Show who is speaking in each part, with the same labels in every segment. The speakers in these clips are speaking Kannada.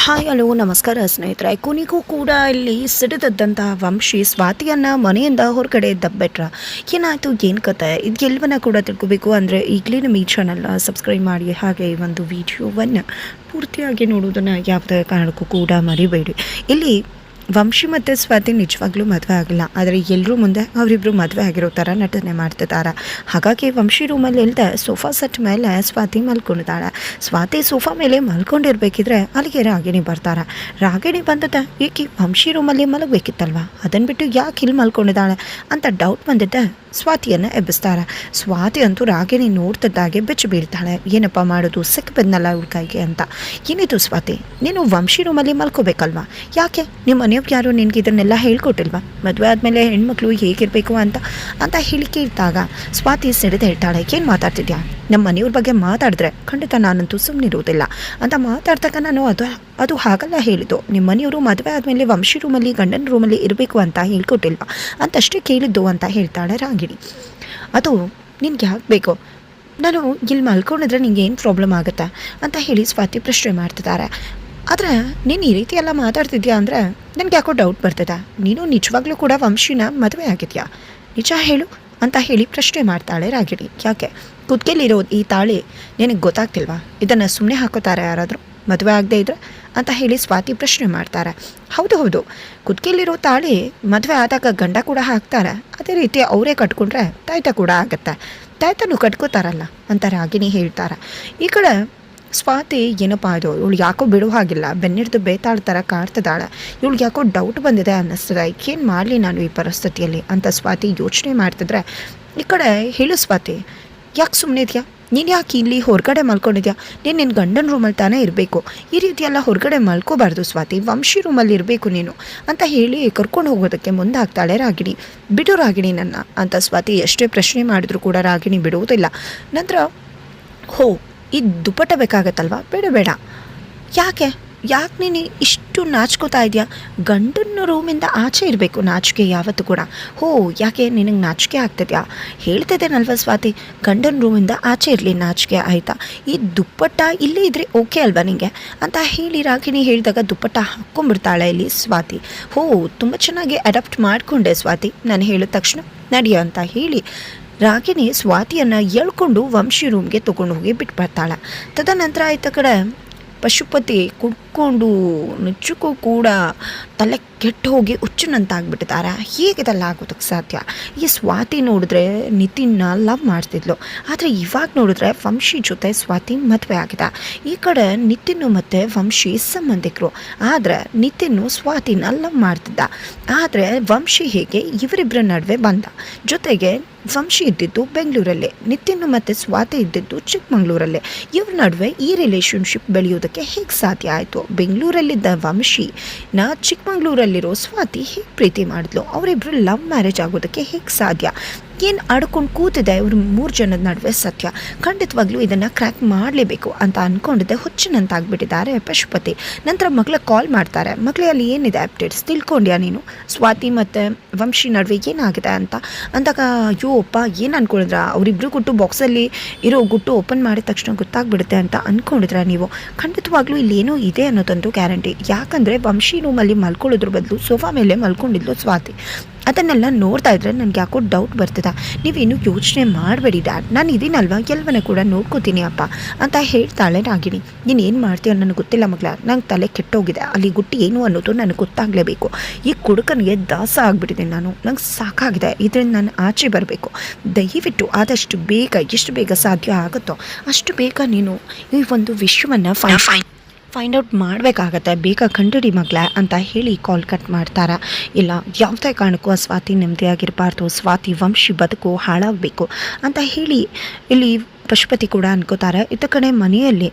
Speaker 1: ಹಾಯ್ ಹಲೋ ನಮಸ್ಕಾರ ಸ್ನೇಹಿತರೆ. ಕೊನೆಗೂ ಕೂಡ ಇಲ್ಲಿ ಸಿಡಿದದ್ದಂತಹ ವಂಶಿ ಸ್ವಾತಿಯನ್ನು ಮನೆಯಿಂದ ಹೊರಗಡೆ ದಬ್ಬಿಟ್ರ. ಏನಾಯಿತು, ಏನು ಕತೆ, ಇದು ಎಲ್ಲವನ್ನ ಕೂಡ ತಿಳ್ಕೋಬೇಕು ಅಂದರೆ ಈಗಲೇ ನಮ್ಮ ಈ ಚಾನಲ್ನ ಸಬ್ಸ್ಕ್ರೈಬ್ ಮಾಡಿ, ಹಾಗೆ ಈ ಒಂದು ವಿಡಿಯೋವನ್ನು ಪೂರ್ತಿಯಾಗಿ ನೋಡೋದನ್ನು ಯಾವುದೇ ಕಾರಣಕ್ಕೂ ಕೂಡ ಮರಿಬೇಡಿ. ಇಲ್ಲಿ ವಂಶಿ ಮತ್ತು ಸ್ವಾತಿ ನಿಜವಾಗ್ಲೂ ಮದುವೆ ಆಗಿಲ್ಲ, ಆದರೆ ಎಲ್ಲರೂ ಮುಂದೆ ಅವರಿಬ್ಬರು ಮದುವೆ ಆಗಿರೋ ಥರ ನಟನೆ ಮಾಡ್ತಿದ್ದಾರೆ. ಹಾಗಾಗಿ ವಂಶಿ ರೂಮಲ್ಲಿ ಇಲ್ಲದೆ ಸೋಫಾ ಸೆಟ್ ಮೇಲೆ ಸ್ವಾತಿ ಮಲ್ಕೊಂಡಿದ್ದಾಳೆ. ಸ್ವಾತಿ ಸೋಫಾ ಮೇಲೆ ಮಲ್ಕೊಂಡಿರ್ಬೇಕಿದ್ರೆ ಅಲ್ಲಿಗೆ ರಾಗಿಣಿ ಬರ್ತಾರೆ. ರಾಗಿಣಿ ಬಂದದ ಏಕೆ ವಂಶಿ ರೂಮಲ್ಲಿ ಮಲಗಬೇಕಿತ್ತಲ್ವ, ಅದನ್ನು ಬಿಟ್ಟು ಯಾಕೆ ಇಲ್ಲಿ ಮಲ್ಕೊಂಡಿದ್ದಾಳೆ ಅಂತ ಡೌಟ್ ಬಂದಿದ್ದೆ ಸ್ವಾತಿಯನ್ನು ಎಬ್ಬಿಸ್ತಾರೆ. ಸ್ವಾತಿ ಅಂತೂ ರಾಗಿಣಿ ನೋಡ್ತಿದ್ದಾಗೆ ಬೆಚ್ಚಿ ಬೀಳ್ತಾಳೆ. ಏನಪ್ಪ ಮಾಡೋದು, ಸಿಕ್ಕ ಬಂದಲ್ಲ ಅವ್ರ ಕೈಗೆ ಅಂತ. ಏನಿದು ಸ್ವಾತಿ, ನೀನು ವಂಶಿ ರೂಮಲ್ಲಿ ಮಲ್ಕೋಬೇಕಲ್ವಾ, ಯಾಕೆ ನಿಮ್ಮ ಮನೆಯವ್ರು ಯಾರು ನಿನಗೆ ಇದನ್ನೆಲ್ಲ ಹೇಳ್ಕೊಟ್ಟಿಲ್ವಾ, ಮದುವೆ ಆದಮೇಲೆ ಹೆಣ್ಮಕ್ಳು ಹೇಗಿರಬೇಕು ಅಂತ ಅಂತ ಹೇಳಿ ಕೇಳಿದಾಗ ಸ್ವಾತಿ ಸಿಡಿದು ಹೇಳ್ತಾಳೆ. ಏನು ಮಾತಾಡ್ತಿದ್ಯಾ, ನಮ್ಮ ಮನೆಯವ್ರ ಬಗ್ಗೆ ಮಾತಾಡಿದ್ರೆ ಖಂಡಿತ ನಾನಂತೂ ಸುಮ್ಮನಿರೋದಿಲ್ಲ ಅಂತ ಮಾತಾಡ್ದಾಗ ನಾನು ಅದು ಹಾಗಲ್ಲ ಹೇಳಿದ್ದು. ನಿಮ್ಮ ಮನೆಯವರು ಮದುವೆ ಆದಮೇಲೆ ವಂಶಿ ರೂಮಲ್ಲಿ ಗಂಡನ ರೂಮಲ್ಲಿ ಇರಬೇಕು ಅಂತ ಹೇಳ್ಕೊಟ್ಟಿಲ್ವಾ ಅಂತಷ್ಟೇ ಕೇಳಿದ್ದು ಅಂತ ಹೇಳ್ತಾಳೆ ರಾಗಿಣಿ. ಅದು ನಿನ್ಗೆ ಯಾಕೆ ಬೇಕು, ನಾನು ಇಲ್ಲಿ ಮಲ್ಕೊಂಡಿದ್ರೆ ನಿಂಗೆ ಏನು ಪ್ರಾಬ್ಲಮ್ ಆಗುತ್ತೆ ಅಂತ ಹೇಳಿ ಸ್ವಾತಿ ಪ್ರಶ್ನೆ ಮಾಡ್ತಿದ್ದಾರೆ. ಆದರೆ ನೀನು ಈ ರೀತಿ ಎಲ್ಲ ಮಾತಾಡ್ತಿದ್ಯಾ ಅಂದರೆ ನನಗೆ ಯಾಕೋ ಡೌಟ್ ಬರ್ತದೆ. ನೀನು ನಿಜವಾಗ್ಲೂ ಕೂಡ ವಂಶಿನ ಮದುವೆ ಆಗಿದ್ಯಾ, ನಿಜ ಹೇಳು ಅಂತ ಹೇಳಿ ಪ್ರಶ್ನೆ ಮಾಡ್ತಾಳೆ ರಾಗಿಣಿ. ಯಾಕೆ ಕುತ್ತಿಗೆಲಿರೋದು ಈ ತಾಳಿ ನಿನಗೆ ಗೊತ್ತಾಗ್ತಿಲ್ವಾ, ಇದನ್ನು ಸುಮ್ಮನೆ ಹಾಕೋತಾರೆ ಯಾರಾದರೂ ಮದುವೆ ಆಗದೆ ಇದ್ರೆ ಅಂತ ಹೇಳಿ ಸ್ವಾತಿ ಪ್ರಶ್ನೆ ಮಾಡ್ತಾರೆ. ಹೌದು, ಕುತ್ತಿಗೆಲಿರೋ ತಾಳಿ ಮದುವೆ ಆದಾಗ ಗಂಡ ಕೂಡ ಹಾಕ್ತಾರೆ, ಅದೇ ರೀತಿ ಅವರೇ ಕಟ್ಕೊಂಡ್ರೆ ತಾಯ್ತ ಕೂಡ ಆಗುತ್ತೆ, ತಾಯ್ತನೂ ಕಟ್ಕೋತಾರಲ್ಲ ಅಂತ ರಾಗಿಣಿ ಹೇಳ್ತಾರೆ. ಈ ಕಡೆ ಸ್ವಾತಿ ಏನಪ್ಪ ಅದು, ಇವಳು ಯಾಕೋ ಬಿಡೋ ಹಾಗಿಲ್ಲ, ಬೆನ್ನಿಡ್ದು ಬೇತಾಳ್ತಾರ ಕಾಡ್ತಿದ್ದಾಳೆ, ಇವಳಿಗೆ ಯಾಕೋ ಡೌಟ್ ಬಂದಿದೆ ಅನ್ನಿಸ್ತದೆ, ಏನು ಮಾಡಲಿ ನಾನು ಈ ಪರಿಸ್ಥಿತಿಯಲ್ಲಿ ಅಂತ ಸ್ವಾತಿ ಯೋಚನೆ ಮಾಡ್ತಿದ್ರೆ ಈ ಕಡೆ ಹೇಳು ಸ್ವಾತಿ, ಯಾಕೆ ಸುಮ್ಮನೆ ಇದೆಯಾ, ನೀನು ಯಾಕೆ ಇಲ್ಲಿ ಹೊರಗಡೆ ಮಲ್ಕೊಂಡಿದ್ಯಾ, ನೀನು ನಿನ್ನ ಗಂಡನ ರೂಮಲ್ಲಿ ತಾನೇ ಇರಬೇಕು, ಈ ರೀತಿ ಎಲ್ಲ ಹೊರಗಡೆ ಮಲ್ಕೋಬಾರ್ದು ಸ್ವಾತಿ, ವಂಶಿ ರೂಮಲ್ಲಿ ಇರಬೇಕು ನೀನು ಅಂತ ಹೇಳಿ ಕರ್ಕೊಂಡು ಹೋಗೋದಕ್ಕೆ ಮುಂದಾಗ್ತಾಳೆ ರಾಗಿಣಿ. ಬಿಡು ರಾಗಿಣಿ ನನ್ನ ಅಂತ ಸ್ವಾತಿ ಎಷ್ಟೇ ಪ್ರಶ್ನೆ ಮಾಡಿದ್ರು ಕೂಡ ರಾಗಿಣಿ ಬಿಡುವುದಿಲ್ಲ. ನಂತರ ಈ ದುಪ್ಪಟ್ಟ ಬೇಕಾಗತ್ತಲ್ವ, ಬೇಡ ಯಾಕೆ ನೀನು ಇಷ್ಟು ನಾಚ್ಕೋತಾ ಇದೆಯಾ, ಗಂಡನ ರೂಮಿಂದ ಆಚೆ ಇರಬೇಕು ನಾಚಿಕೆ ಯಾವತ್ತೂ ಕೂಡ. ಯಾಕೆ ನಿನಗೆ ನಾಚಿಕೆ ಆಗ್ತಿದ್ಯಾ, ಹೇಳ್ತಿದ್ದೇನಲ್ವ ಸ್ವಾತಿ, ಗಂಡನ ರೂಮಿಂದ ಆಚೆ ಇರಲಿ ನಾಚಿಕೆ ಆಯಿತಾ, ಈ ದುಪ್ಪಟ್ಟ ಇಲ್ಲೇ ಇದ್ದರೆ ಓಕೆ ಅಲ್ವಾ ನಿನಗೆ ಅಂತ ಹೇಳಿ ರಾಗಿಣಿ ಹೇಳಿದಾಗ ದುಪ್ಪಟ್ಟ ಹಾಕ್ಕೊಂಡ್ಬಿಡ್ತಾಳೆ ಇಲ್ಲಿ ಸ್ವಾತಿ. ತುಂಬ ಚೆನ್ನಾಗಿ ಅಡಾಪ್ಟ್ ಮಾಡಿಕೊಂಡೆ ಸ್ವಾತಿ, ನಾನು ಹೇಳಿದ ತಕ್ಷಣ ನಡೆಯೋ ಅಂತ ಹೇಳಿ ರಾಗಿಣಿ ಸ್ವಾತಿಯನ್ನು ಎಳ್ಕೊಂಡು ವಂಶಿ ರೂಮ್ಗೆ ತೊಗೊಂಡು ಹೋಗಿ ಬಿಟ್ಟು ಬರ್ತಾಳೆ. ತದನಂತರ ಆಯ್ತ ಕಡೆ ಪಶುಪತಿ ಕುಡ್ಕೊಂಡು ನುಚ್ಚಕ್ಕೂ ಕೂಡ ತಲೆ ಕೆಟ್ಟು ಹೋಗಿ ಹುಚ್ಚನಂತಾಗ್ಬಿಟ್ಟಿದ್ದಾರೆ. ಹೇಗಿದೆಲ್ಲ ಆಗೋದಕ್ಕೆ ಸಾಧ್ಯ. ಈ ಸ್ವಾತಿ ನೋಡಿದ್ರೆ ನಿತಿನ್ನ ಲವ್ ಮಾಡ್ತಿದ್ಲು, ಆದರೆ ಇವಾಗ ನೋಡಿದ್ರೆ ವಂಶಿ ಜೊತೆ ಸ್ವಾತಿ ಮದುವೆ ಆಗಿದೆ. ಈ ಕಡೆ ನಿತಿನ್ನು ಮತ್ತು ವಂಶಿ ಸಂಬಂಧಿಕರು, ಆದರೆ ನಿತಿನ್ನು ಸ್ವಾತಿನ ಲವ್ ಮಾಡ್ತಿದ್ದ. ಆದರೆ ವಂಶಿ ಹೇಗೆ ಇವರಿಬ್ಬರ ನಡುವೆ ಬಂದ, ಜೊತೆಗೆ ವಂಶಿ ಇದ್ದಿದ್ದು ಬೆಂಗಳೂರಲ್ಲೇ, ನಿತಿನ್ನು ಮತ್ತು ಸ್ವಾತಿ ಇದ್ದಿದ್ದು ಚಿಕ್ಕಮಂಗ್ಳೂರಲ್ಲೇ. ಇವ್ರ ನಡುವೆ ಈ ರಿಲೇಷನ್ಶಿಪ್ ಬೆಳೆಯೋದಕ್ಕೆ ಹೇಗೆ ಸಾಧ್ಯ ಆಯಿತು, ಬೆಂಗಳೂರಲ್ಲಿದ್ದ ವಂಶಿನ ಚಿಕ್ಕಮಂಗ್ಳೂರಲ್ಲಿರೋ ಸ್ವಾತಿ ಹೇಗೆ ಪ್ರೀತಿ ಮಾಡಿದ್ಲು, ಅವರಿಬ್ಬರು ಲವ್ ಮ್ಯಾರೇಜ್ ಆಗೋದಕ್ಕೆ ಹೇಗೆ ಸಾಧ್ಯ, ಏನು ಆಡ್ಕೊಂಡು ಕೂತಿದೆ ಇವ್ರ 3 ಜನದ ನಡುವೆ ಸತ್ಯ. ಖಂಡಿತವಾಗ್ಲೂ ಇದನ್ನು ಕ್ರ್ಯಾಕ್ ಮಾಡಲೇಬೇಕು ಅಂತ ಅಂದ್ಕೊಂಡಿದ್ದೆ, ಹುಚ್ಚನಂತಾಗ್ಬಿಟ್ಟಿದ್ದಾರೆ ಪಶುಪತಿ. ನಂತರ ಮಗಳಿಗೆ ಕಾಲ್ ಮಾಡ್ತಾರೆ. ಮಗಳಲ್ಲಿ ಏನಿದೆ ಅಪ್ಡೇಟ್ಸ್ ತಿಳ್ಕೊಂಡ್ಯಾ ನೀನು, ಸ್ವಾತಿ ಮತ್ತು ವಂಶಿ ನಡುವೆ ಏನಾಗಿದೆ ಅಂತ ಅಂದಾಗ ಅಪ್ಪ ಏನು ಅಂದ್ಕೊಂಡಿದ್ರ, ಅವರಿಬ್ಬರು ಗುಟ್ಟು ಬಾಕ್ಸಲ್ಲಿ ಇರೋ ಗುಟ್ಟು ಓಪನ್ ಮಾಡಿದ ತಕ್ಷಣ ಗೊತ್ತಾಗ್ಬಿಡುತ್ತೆ ಅಂತ ಅಂದ್ಕೊಂಡಿದ್ರ ನೀವು. ಖಂಡಿತವಾಗ್ಲೂ ಇಲ್ಲಿ ಏನೋ ಇದೆ ಅನ್ನೋದೊಂದು ಗ್ಯಾರಂಟಿ. ಯಾಕಂದರೆ ವಂಶಿ ರೂಮಲ್ಲಿ ಮಲ್ಕೊಳ್ಳೋದ್ರ ಬದಲು ಸೋಫಾ ಮೇಲೆ ಮಲ್ಕೊಂಡಿದ್ಲು ಸ್ವಾತಿ. ಅದನ್ನೆಲ್ಲ ನೋಡ್ತಾ ಇದ್ರೆ ನನಗೆ ಯಾಕೋ ಡೌಟ್ ಬರ್ತಿದೆ. ನೀವೇನು ಯೋಚನೆ ಮಾಡಬೇಡಿ ಡ್ಯಾಡ್, ನಾನು ಇದೀನಲ್ವ, ಎಲ್ಲವನ್ನ ಕೂಡ ನೋಡ್ಕೋತೀನಿ ಅಪ್ಪ ಅಂತ ಹೇಳ್ತಾಳೆ ರಾಗಿಣಿ. ನೀನು ಏನು ಮಾಡ್ತೀಯ ನನಗೆ ಗೊತ್ತಿಲ್ಲ ಮಗಳ, ನಂಗೆ ತಲೆ ಕೆಟ್ಟೋಗಿದೆ, ಅಲ್ಲಿ ಗುಟ್ಟಿ ಏನು ಅನ್ನೋದು ನನಗೆ ಗೊತ್ತಾಗಲೇಬೇಕು. ಈ ಕುಡುಕನಿಗೆ ದಾಸ ಆಗಿಬಿಟ್ಟಿದೆ ನಾನು, ನಂಗೆ ಸಾಕಾಗಿದೆ, ಇದರಿಂದ ನಾನು ಆಚೆ ಬರಬೇಕು. ದಯವಿಟ್ಟು ಆದಷ್ಟು ಬೇಗ, ಎಷ್ಟು ಬೇಗ ಸಾಧ್ಯ ಆಗುತ್ತೋ ಅಷ್ಟು ಬೇಗ ನೀನು ಈ ಒಂದು ವಿಷಯವನ್ನು ಫೈಂಡ್ ಔಟ್ ಮಾಡಬೇಕಾಗತ್ತೆ, ಬೇಗ ಕಂಡುಹಿಡಿ ಮಗಳ ಅಂತ ಹೇಳಿ ಕಾಲ್ ಕಟ್ ಮಾಡ್ತಾರೆ. ಇಲ್ಲ, ಯಾವುದೇ ಕಾರಣಕ್ಕೂ ಆ ಸ್ವಾತಿ ನೆಮ್ಮದಿಯಾಗಿರಬಾರ್ದು, ಸ್ವಾತಿ ವಂಶಿ ಬದುಕು ಹಾಳಾಗಬೇಕು ಅಂತ ಹೇಳಿ ಇಲ್ಲಿ ಪಶುಪತಿ ಕೂಡ ಅನ್ಕೋತಾರೆ. ಇತ್ತ ಕಡೆ ಮನೆಯಲ್ಲಿ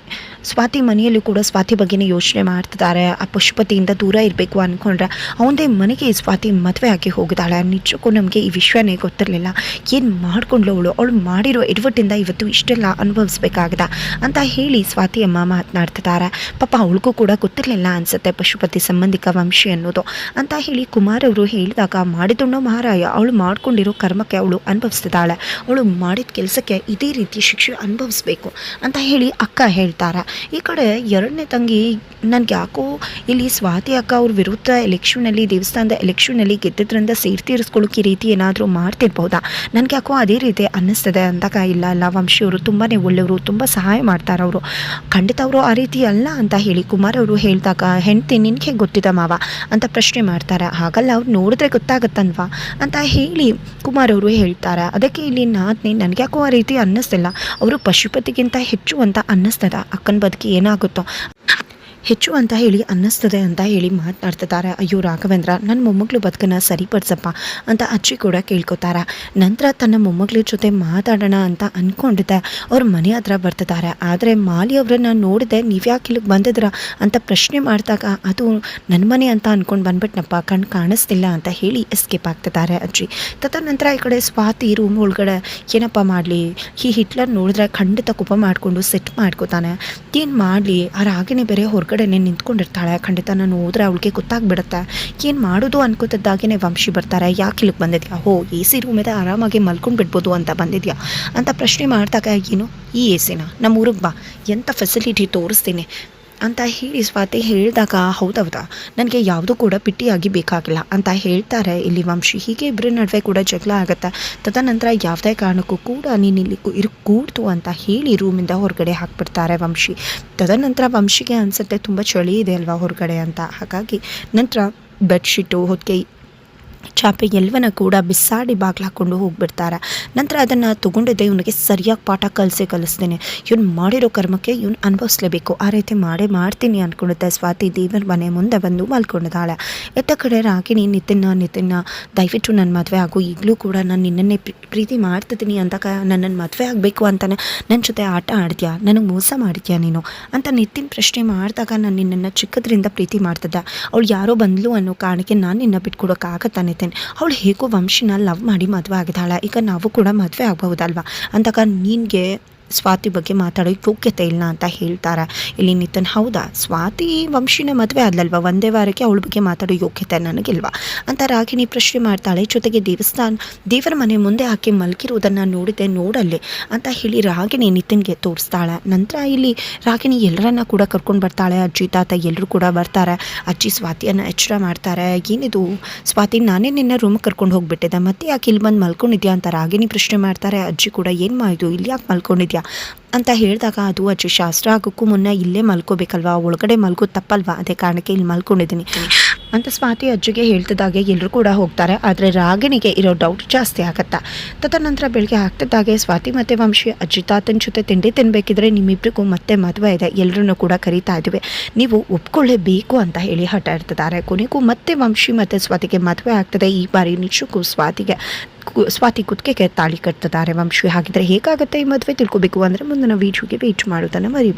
Speaker 1: ಸ್ವಾತಿ ಮನೆಯಲ್ಲೂ ಕೂಡ ಸ್ವಾತಿ ಬಗ್ಗೆನೇ ಯೋಚನೆ ಮಾಡ್ತಿದ್ದಾರೆ. ಆ ಪಶುಪತಿಯಿಂದ ದೂರ ಇರಬೇಕು ಅಂದ್ಕೊಂಡ್ರೆ ಅವನದೇ ಮನೆಗೆ ಸ್ವಾತಿ ಮದುವೆ ಆಗಿ ಹೋಗಿದ್ದಾಳೆ. ನಿಜಕ್ಕೂ ನಮಗೆ ಈ ವಿಷಯನೇ ಗೊತ್ತಿರಲಿಲ್ಲ, ಏನು ಮಾಡ್ಕೊಂಡ್ಲು ಅವಳು ಮಾಡಿರೋ ಎಡವಟ್ಟಿಂದ ಇವತ್ತು ಇಷ್ಟೆಲ್ಲ ಅನುಭವಿಸ್ಬೇಕಾಗದ ಅಂತ ಹೇಳಿ ಸ್ವಾತಿ ಅಮ್ಮ ಮಾತನಾಡ್ತಿದ್ದಾರೆ. ಪಾಪ ಅವಳಿಗೂ ಕೂಡ ಗೊತ್ತಿರಲಿಲ್ಲ ಅನಿಸುತ್ತೆ ಪಶುಪತಿ ಸಂಬಂಧಿಕ ವಂಶಿ ಅನ್ನೋದು ಅಂತ ಹೇಳಿ ಕುಮಾರ್ ಅವರು ಹೇಳಿದಾಗ, ಮಾಡಿದಣ್ಣೋ ಮಹಾರಾಯ, ಅವಳು ಮಾಡ್ಕೊಂಡಿರೋ ಕರ್ಮಕ್ಕೆ ಅವಳು ಅನುಭವಿಸ್ತಿದ್ದಾಳೆ, ಅವಳು ಮಾಡಿದ ಕೆಲಸಕ್ಕೆ ಇದೇ ರೀತಿ ಶಿಕ್ಷೆ ವಂಶಿ ಅನುಭವಿಸ್ಬೇಕು ಅಂತ ಹೇಳಿ ಅಕ್ಕ ಹೇಳ್ತಾರೆ. ಈ ಕಡೆ ಎರಡನೇ ತಂಗಿ ನನಗೆ ಯಾಕೋ ಇಲ್ಲಿ ಸ್ವಾತಿ ಅಕ್ಕ ಅವ್ರ ವಿರುದ್ಧ ಎಲೆಕ್ಷನಲ್ಲಿ ದೇವಸ್ಥಾನದ ಎಲೆಕ್ಷನಲ್ಲಿ ಗೆದ್ದಿದ್ರಿಂದ ಸೇರ್ ತೀರಿಸ್ಕೊಳ್ಳೋಕೆ ಈ ರೀತಿ ಏನಾದರೂ ಮಾಡ್ತಿರ್ಬೋದಾ, ನನಗೆ ಯಾಕೋ ಅದೇ ರೀತಿ ಅನ್ನಿಸ್ತದೆ ಅಂದಾಗ ಇಲ್ಲ ಅಲ್ಲ ವಂಶಿಯವರು ತುಂಬಾ ಒಳ್ಳೆಯವರು, ತುಂಬ ಸಹಾಯ ಮಾಡ್ತಾರೆ ಅವರು, ಖಂಡಿತ ಅವರು ಆ ರೀತಿ ಅಲ್ಲ ಅಂತ ಹೇಳಿ ಕುಮಾರ್ ಅವರು ಹೇಳಿದಾಗ ಹೆಂಡ್ತಿ ನಿನಗೆ ಗೊತ್ತಿದೆ ಮಾವ ಅಂತ ಪ್ರಶ್ನೆ ಮಾಡ್ತಾರೆ. ಹಾಗಲ್ಲ ಅವ್ರು ನೋಡಿದ್ರೆ ಗೊತ್ತಾಗತ್ತಲ್ವಾ ಅಂತ ಹೇಳಿ ಕುಮಾರ್ ಅವರು ಹೇಳ್ತಾರೆ. ಅದಕ್ಕೆ ಇಲ್ಲಿ ನಾದ್ನಿ ನನಗೆ ಯಾಕೋ ಆ ರೀತಿ ಅನ್ನಿಸ್ತಿಲ್ಲ, ಅವರು ಪಶುಪತಿಗಿಂತ ಹೆಚ್ಚು ಅಂತ ಅನ್ನಿಸ್ತದ, ಅಕ್ಕನ ಬದುಕಿ ಏನಾಗುತ್ತೋ ಹೆಚ್ಚು ಅಂತ ಹೇಳಿ ಅನ್ನಿಸ್ತದೆ ಅಂತ ಹೇಳಿ ಮಾತನಾಡ್ತಿದ್ದಾರೆ. ಅಯ್ಯೋ ರಾಘವೇಂದ್ರ, ನನ್ನ ಮೊಮ್ಮಗಳು ಬದುಕನ್ನು ಸರಿಪಡಿಸಪ್ಪ ಅಂತ ಅಜ್ಜಿ ಕೂಡ ಕೇಳ್ಕೊತಾರೆ. ನಂತರ ತನ್ನ ಮೊಮ್ಮಗಳ ಜೊತೆ ಮಾತಾಡೋಣ ಅಂತ ಅಂದ್ಕೊಂಡಿದ್ದೆ, ಅವ್ರ ಮನೆ ಹತ್ರ ಬರ್ತಿದ್ದಾರೆ. ಆದರೆ ಮಾಲಿ ಅವರನ್ನು ನೋಡಿದೆ, ನೀವ್ಯಾಕೆ ಇಲ್ಲಿಗೆ ಬಂದಿದ್ರ ಅಂತ ಪ್ರಶ್ನೆ ಮಾಡಿದಾಗ ಅದು ನನ್ನ ಮನೆ ಅಂತ ಅಂದ್ಕೊಂಡು ಬಂದ್ಬಿಟ್ನಪ್ಪ, ಕಣ್ಣು ಕಾಣಿಸ್ತಿಲ್ಲ ಅಂತ ಹೇಳಿ ಎಸ್ಕೇಪ್ ಆಗ್ತಿದ್ದಾರೆ ಅಜ್ಜಿ. ತದನಂತರ ಈ ಕಡೆ ಸ್ವಾತಿ ರೂಮ್ ಒಳಗಡೆ ಏನಪ್ಪ ಮಾಡಲಿ, ಈ ಹಿಟ್ಲರ್ ನೋಡಿದ್ರೆ ಖಂಡಿತ ಕೋಪ ಮಾಡಿಕೊಂಡು ಸೆಟ್ ಮಾಡ್ಕೋತಾನೆ, ಏನು ಮಾಡಲಿ, ಆ ರಾಗಿಣಿ ಬೇರೆ ಹೊರಗಡೆ ನಿಂತ್ಕೊಂಡಿರ್ತಾಳೆ, ಖಂಡಿತ ನಾನು ಹೋದ್ರೆ ಅವಳಿಗೆ ಗೊತ್ತಾಗ್ಬಿಡುತ್ತೆ, ಏನು ಮಾಡೋದು ಅನ್ಕೋತಿದ್ದಾಗೇ ವಂಶಿ ಬರ್ತಾರೆ. ಯಾಕೆ ಇಲ್ಲಿಗೆ ಬಂದಿದ್ಯಾ, ಹೋ ಎ ಸಿ ರೂಮ್ ಇದೆ ಆರಾಮಾಗಿ ಮಲ್ಕೊಂಡು ಬಿಡ್ಬೋದು ಅಂತ ಬಂದಿದ್ಯಾ ಅಂತ ಪ್ರಶ್ನೆ ಮಾಡಿದಾಗ ಏನು ಈ ಎ ಸಿನ ನಮ್ಮ ಊರಿಗೆ ಬಾ, ಎಂಥ ಫೆಸಿಲಿಟಿ ತೋರಿಸ್ತೀನಿ ಅಂತ ಹೇಳಿ ಸ್ವಾತಿ ಹೇಳಿದಾಗ ಹೌದೌದಾ ನನಗೆ ಯಾವುದೂ ಕೂಡ ಪಿಟ್ಟಿಯಾಗಿ ಬೇಕಾಗಿಲ್ಲ ಅಂತ ಹೇಳ್ತಾರೆ ಇಲ್ಲಿ ವಂಶಿ. ಹೀಗೆ ಇಬ್ಬರ ನಡುವೆ ಕೂಡ ಜಗಳ ಆಗುತ್ತೆ. ತದನಂತರ ಯಾವುದೇ ಕಾರಣಕ್ಕೂ ಕೂಡ ನೀನು ಇಲ್ಲಿ ಕೂಡ್ತು ಅಂತ ಹೇಳಿ ರೂಮಿಂದ ಹೊರಗಡೆ ಹಾಕ್ಬಿಡ್ತಾರೆ ವಂಶಿ. ತದನಂತರ ವಂಶಿಗೆ ಅನಿಸುತ್ತೆ ತುಂಬ ಚಳಿ ಇದೆ ಅಲ್ವಾ ಹೊರಗಡೆ ಅಂತ, ಹಾಗಾಗಿ ನಂತರ ಬೆಡ್ಶೀಟು ಹೊತ್ತಿಗೆ ಚಾಪೆ ಎಲ್ಲವನ್ನ ಕೂಡ ಬಿಸಾಡಿ ಬಾಗಿಲು ಹಾಕ್ಕೊಂಡು ಹೋಗ್ಬಿಡ್ತಾರೆ. ನಂತರ ಅದನ್ನು ತೊಗೊಂಡಿದ್ದೆ ಇವನಿಗೆ ಸರಿಯಾಗಿ ಪಾಠ ಕಲಿಸ್ತೀನಿ, ಇವ್ನು ಮಾಡಿರೋ ಕರ್ಮಕ್ಕೆ ಇವ್ನು ಅನುಭವಿಸ್ಲೇಬೇಕು, ಆ ರೀತಿ ಮಾಡ್ತೀನಿ ಅಂದ್ಕೊಂಡಿದ್ದೆ. ಸ್ವಾತಿ ದೇವರ ಮನೆ ಮುಂದೆ ಬಂದು ಮಲ್ಕೊಂಡಿದ್ದಾಳೆ. ಎತ್ತ ಕಡೆ ರಾಗಿಣಿ ನಿತಿನ್ನ ದಯವಿಟ್ಟು ನನ್ನ ಮದುವೆ ಆಗು, ಈಗಲೂ ಕೂಡ ನಾನು ನಿನ್ನನ್ನೇ ಪ್ರೀತಿ ಮಾಡ್ತಿದ್ದೀನಿ ಅಂದಾಗ ನನ್ನನ್ನು ಮದುವೆ ಆಗಬೇಕು ಅಂತಾನೆ ನನ್ನ ಜೊತೆ ಆಟ ಆಡ್ತೀಯಾ, ನನಗೆ ಮೋಸ ಮಾಡಿದ್ಯಾ ನೀನು ಅಂತ ನಿತಿನ್ ಪ್ರಶ್ನೆ ಮಾಡಿದಾಗ ನಾನು ನಿನ್ನನ್ನು ಚಿಕ್ಕದ್ರಿಂದ ಪ್ರೀತಿ ಮಾಡ್ತಿದ್ದೆ, ಅವಳು ಯಾರೋ ಬಂದ್ಲು ಅನ್ನೋ ಕಾರಣಕ್ಕೆ ನಾನು ನಿನ್ನ ಬಿಟ್ಕೊಡೋಕ್ಕಾಗತ್ತಾ ನಿತಿನ್, ಅವಳು ಹೇಗೋ ವಂಶಿನ ಲವ್ ಮಾಡಿ ಮದುವೆ ಆಗಿದ್ದಾಳೆ, ಈಗ ನಾವು ಕೂಡ ಮದುವೆ ಆಗಬಹುದಲ್ವಾ ಅಂದಾಗ ನಿನಗೆ ಸ್ವಾತಿ ಬಗ್ಗೆ ಮಾತಾಡೋ ಯೋಗ್ಯತೆ ಇಲ್ಲ ಅಂತ ಹೇಳ್ತಾರೆ ಇಲ್ಲಿ ನಿತಿನ್. ಹೌದಾ, ಸ್ವಾತಿ ವಂಶಿನ ಮದುವೆ ಆದ್ಲಲ್ವ, ಒಂದೇ ವಾರಕ್ಕೆ ಅವಳ ಬಗ್ಗೆ ಮಾತಾಡೋ ಯೋಗ್ಯತೆ ನನಗಿಲ್ವಾ ಅಂತ ರಾಗಿಣಿ ಪ್ರಶ್ನೆ ಮಾಡ್ತಾಳೆ. ಜೊತೆಗೆ ದೇವರ ಮನೆ ಮುಂದೆ ಆಕೆ ಮಲಗಿರೋದನ್ನು ನೋಡಿದೆ, ನೋಡಲ್ಲಿ ಅಂತ ಹೇಳಿ ರಾಗಿಣಿ ನಿತಿನ್ಗೆ ತೋರಿಸ್ತಾಳೆ. ನಂತರ ಇಲ್ಲಿ ರಾಗಿಣಿ ಎಲ್ಲರನ್ನ ಕೂಡ ಕರ್ಕೊಂಡು ಬರ್ತಾಳೆ, ಅಜ್ಜಿ ತಾತ ಎಲ್ಲರೂ ಕೂಡ ಬರ್ತಾರೆ. ಅಜ್ಜಿ ಸ್ವಾತಿಯನ್ನು ಎಚ್ಚರ ಮಾಡ್ತಾರೆ, ಏನಿದು ಸ್ವಾತಿ ನಾನೇ ನಿನ್ನ ರೂಮಿಗೆ ಕರ್ಕೊಂಡು ಹೋಗ್ಬಿಟ್ಟಿದ್ದೆ, ಮತ್ತೆ ಯಾಕೆ ಇಲ್ಲಿ ಬಂದು ಮಲ್ಕೊಂಡಿದ್ಯಾ ಅಂತ ರಾಗಿಣಿ ಪ್ರಶ್ನೆ ಮಾಡ್ತಾರೆ. ಅಜ್ಜಿ ಕೂಡ ಏನು ಮಾಡಿದ್ದು, ಇಲ್ಲಿ ಯಾಕೆ ಮಲ್ಕೊಂಡಿದ್ಯಾ ಅಂತ ಹೇಳಿದಾಗ ಅದು ಅಜ್ಜಿ ಶಾಸ್ತ್ರ ಆಗೋಕ್ಕೂ ಮುನ್ನ ಇಲ್ಲೇ ಮಲ್ಕೋಬೇಕಲ್ವಾ, ಒಳಗಡೆ ಮಲ್ಕೋದು ತಪ್ಪಲ್ವಾ, ಅದೇ ಕಾರಣಕ್ಕೆ ಇಲ್ಲಿ ಮಲ್ಕೊಂಡಿದ್ದೀನಿ ಅಂತ ಸ್ವಾತಿ ಅಜ್ಜಿಗೆ ಹೇಳ್ತಿದ್ದಾಗೆ ಎಲ್ಲರೂ ಕೂಡ ಹೋಗ್ತಾರೆ. ಆದರೆ ರಾಗಿಣಿಗೆ ಇರೋ ಡೌಟ್ ಜಾಸ್ತಿ ಆಗುತ್ತಾ. ತದನಂತರ ಬೆಳಗ್ಗೆ ಆಗ್ತಿದ್ದಾಗೆ ಸ್ವಾತಿ ಮತ್ತು ವಂಶಿ ಅಜ್ಜಿ ತಾತನ ಜೊತೆ ತಿಂಡಿ ತಿನ್ನಬೇಕಿದ್ರೆ ನಿಮ್ಮಿಬ್ಬರಿಗೂ ಮತ್ತೆ ಮದುವೆ ಇದೆ, ಎಲ್ಲರನ್ನೂ ಕೂಡ ಕರೀತಾ ಇದ್ದೀವಿ, ನೀವು ಒಪ್ಕೊಳ್ಳೇಬೇಕು ಅಂತ ಹೇಳಿ ಹಠ ಇಡ್ತಿದ್ದಾರೆ. ಕೊನೆಗೂ ಮತ್ತೆ ವಂಶಿ ಮತ್ತು ಸ್ವಾತಿಗೆ ಮದುವೆ ಆಗ್ತದೆ. ಈ ಬಾರಿ ನಿಜಕ್ಕೂ ಸ್ವಾತಿ ಕುತ್ತಿಗೆಗೆ ತಾಳಿ ಕಟ್ತಿದ್ದಾರೆ ವಂಶಿ. ಹಾಗಿದ್ರೆ ಹೇಗಾಗುತ್ತೆ ಈ ಮದುವೆ ತಿಳ್ಕೊಬೇಕು ಅಂದರೆ ಮುಂದಿನ ವೀಡಿಯೋಗೆ ವೇಟ್ ಮಾಡೋದನ್ನು ಮರಿಬೇಡಿ.